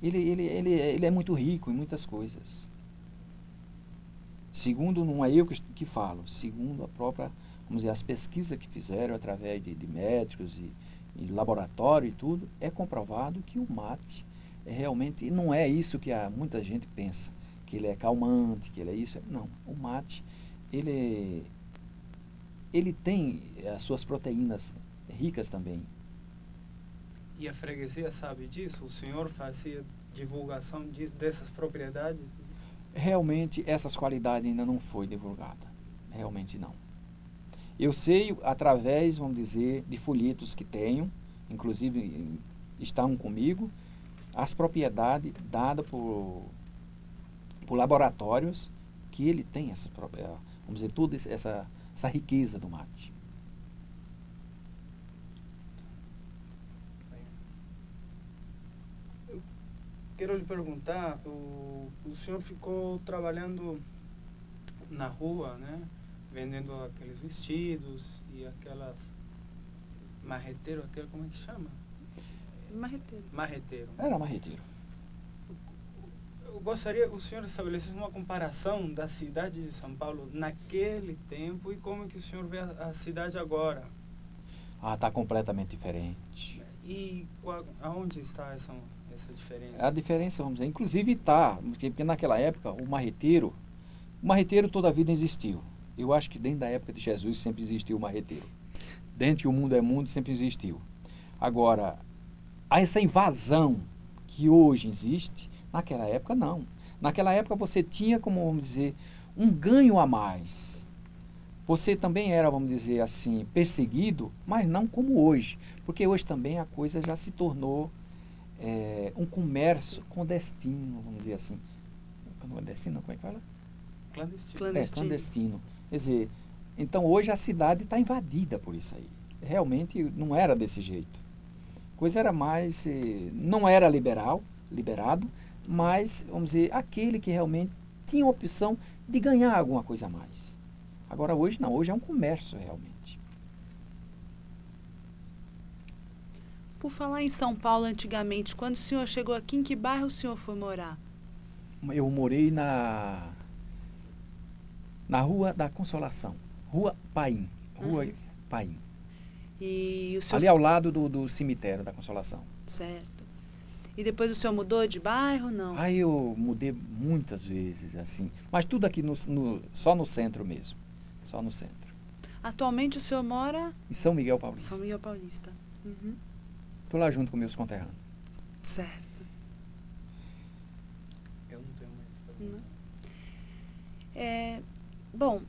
Ele é muito rico em muitas coisas. Segundo, não é eu que falo, segundo a própria, vamos dizer, as pesquisas que fizeram através de médicos e laboratório e tudo, é comprovado que o mate é realmente, não é isso que muita gente pensa, que ele é calmante, que ele é isso. Não, o mate, ele tem as suas proteínas ricas também. E a freguesia sabe disso? O senhor fazia divulgação dessas propriedades? Realmente, essas qualidades ainda não foi divulgada. Realmente não. Eu sei, através, vamos dizer, de folhetos que tenho, inclusive estão comigo, as propriedades dadas por laboratórios, que ele tem essas propriedades, vamos dizer, toda essa riqueza do mate. Quero lhe perguntar, o senhor ficou trabalhando na rua, né? Vendendo aqueles vestidos e aquelas marreteiro, como é que chama? Marreteiro. Marreteiro. Era marreteiro. Eu gostaria que o senhor estabelecesse uma comparação da cidade de São Paulo naquele tempo e como que o senhor vê a cidade agora. Está completamente diferente. E aonde está essa diferença? A diferença, vamos dizer, inclusive está, porque naquela época o marreteiro toda a vida existiu. Eu acho que desde a época de Jesus sempre existiu o marreteiro. Desde que o mundo é mundo sempre existiu. Agora, essa invasão que hoje existe, naquela época não. Naquela época você tinha, como vamos dizer, um ganho a mais. Você também era, vamos dizer assim, perseguido, mas não como hoje. Porque hoje também a coisa já se tornou um comércio clandestino, vamos dizer assim. Clandestino, como é que fala? Clandestino. Clandestino. Quer dizer, então hoje a cidade está invadida por isso aí. Realmente não era desse jeito. A coisa era mais, não era liberado, mas, vamos dizer, aquele que realmente tinha a opção de ganhar alguma coisa a mais. Agora hoje não, hoje é um comércio realmente. Por falar em São Paulo antigamente, quando o senhor chegou aqui, em que bairro o senhor foi morar? Eu morei na Rua da Consolação, Rua Paim. Paim. E o senhor... Ali ao lado do cemitério da Consolação. Certo. E depois o senhor mudou de bairro, não? Aí eu mudei muitas vezes, assim. Mas tudo aqui só no centro mesmo. Só no centro. Atualmente o senhor mora... Em São Miguel Paulista. São Miguel Paulista. Uhum. Estou lá junto com meus conterrâneos. Certo. Eu não tenho mais. Bom,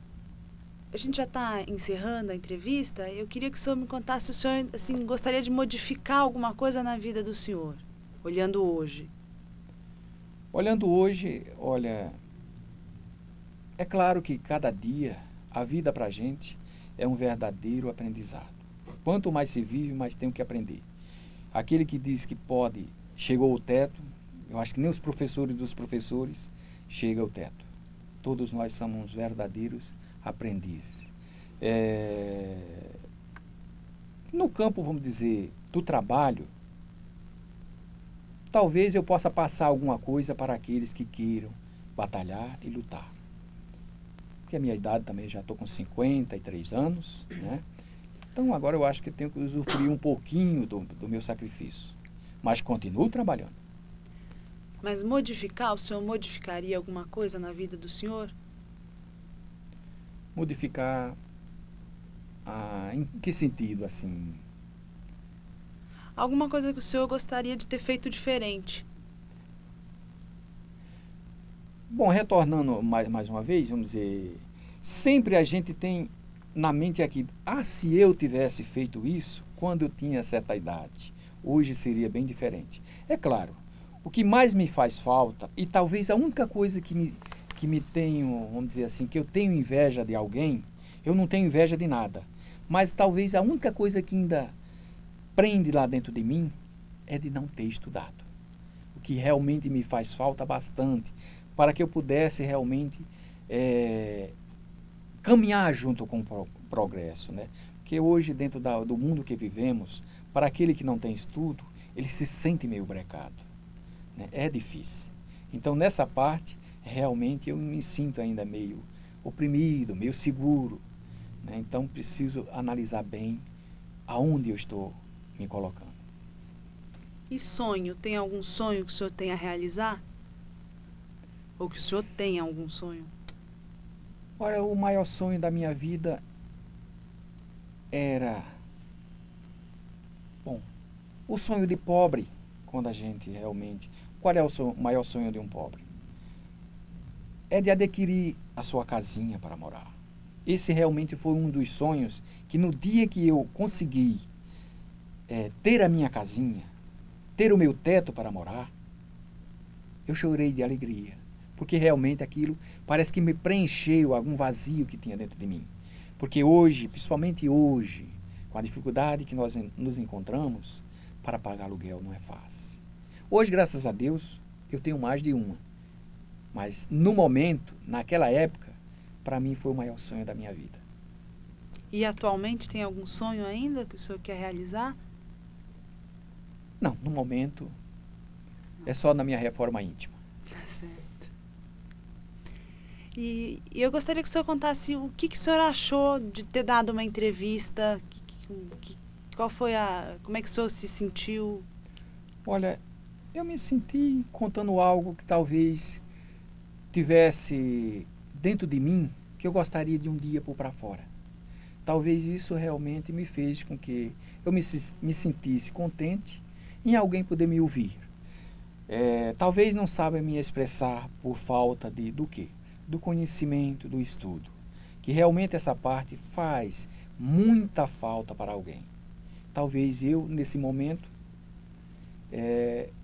a gente já está encerrando a entrevista. Eu queria que o senhor me contasse se o senhor assim, gostaria de modificar alguma coisa na vida do senhor, olhando hoje. Olhando hoje, olha, é claro que cada dia a vida para a gente é um verdadeiro aprendizado. Quanto mais se vive, mais tem o que aprender. Aquele que diz que pode, chegou ao teto, eu acho que nem os professores dos professores chegam ao teto. Todos nós somos verdadeiros aprendizes. No campo, vamos dizer, do trabalho, talvez eu possa passar alguma coisa para aqueles que queiram batalhar e lutar. Porque a minha idade também já estou com 53 anos, né? Então agora eu acho que eu tenho que usufruir um pouquinho do meu sacrifício. Mas continuo trabalhando. Mas modificar, o senhor modificaria alguma coisa na vida do senhor? Modificar, em que sentido, assim? Alguma coisa que o senhor gostaria de ter feito diferente? Bom, retornando mais uma vez, vamos dizer, sempre a gente tem na mente aqui, se eu tivesse feito isso quando eu tinha certa idade, hoje seria bem diferente. É claro, o que mais me faz falta, e talvez a única coisa que me tenho, vamos dizer assim, que eu tenho inveja de alguém, eu não tenho inveja de nada, mas talvez a única coisa que ainda prende lá dentro de mim é de não ter estudado. O que realmente me faz falta bastante, para que eu pudesse realmente caminhar junto com o progresso, né? Porque hoje, dentro do mundo que vivemos, para aquele que não tem estudo, ele se sente meio brecado, né? É difícil. Então, nessa parte, realmente eu me sinto ainda meio oprimido, meio seguro, né? Então, preciso analisar bem aonde eu estou me colocando. E sonho? Tem algum sonho que o senhor tem a realizar? Ou que o senhor tem algum sonho? Olha, o maior sonho da minha vida era... Bom, o sonho de pobre, quando a gente realmente... Qual é o maior sonho de um pobre? É de adquirir a sua casinha para morar. Esse realmente foi um dos sonhos que no dia que eu consegui ter a minha casinha, ter o meu teto para morar, eu chorei de alegria. Porque realmente aquilo parece que me preencheu algum vazio que tinha dentro de mim. Porque hoje, principalmente hoje, com a dificuldade que nós nos encontramos, para pagar aluguel não é fácil. Hoje, graças a Deus, eu tenho mais de uma. Mas no momento, naquela época, para mim foi o maior sonho da minha vida. E atualmente tem algum sonho ainda que o senhor quer realizar? Não, no momento é só na minha reforma íntima. Certo. E eu gostaria que o senhor contasse o que o senhor achou de ter dado uma entrevista, qual foi como é que o senhor se sentiu? Olha, eu me senti contando algo que talvez tivesse dentro de mim, que eu gostaria de um dia pôr para fora. Talvez isso realmente me fez com que eu me sentisse contente em alguém poder me ouvir. Talvez não saiba me expressar por falta do quê? Do conhecimento, do estudo. Que realmente essa parte faz muita falta para alguém. Talvez eu, nesse momento,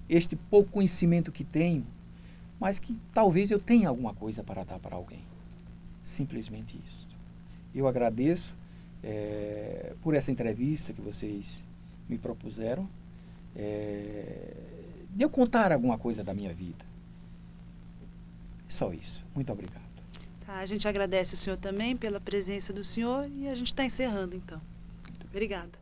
este pouco conhecimento que tenho, mas que talvez eu tenha alguma coisa para dar para alguém. Simplesmente isso. Eu agradeço por essa entrevista que vocês me propuseram, de eu contar alguma coisa da minha vida. Só isso. Muito obrigado. Tá, a gente agradece o senhor também pela presença do senhor e a gente está encerrando então. Obrigada.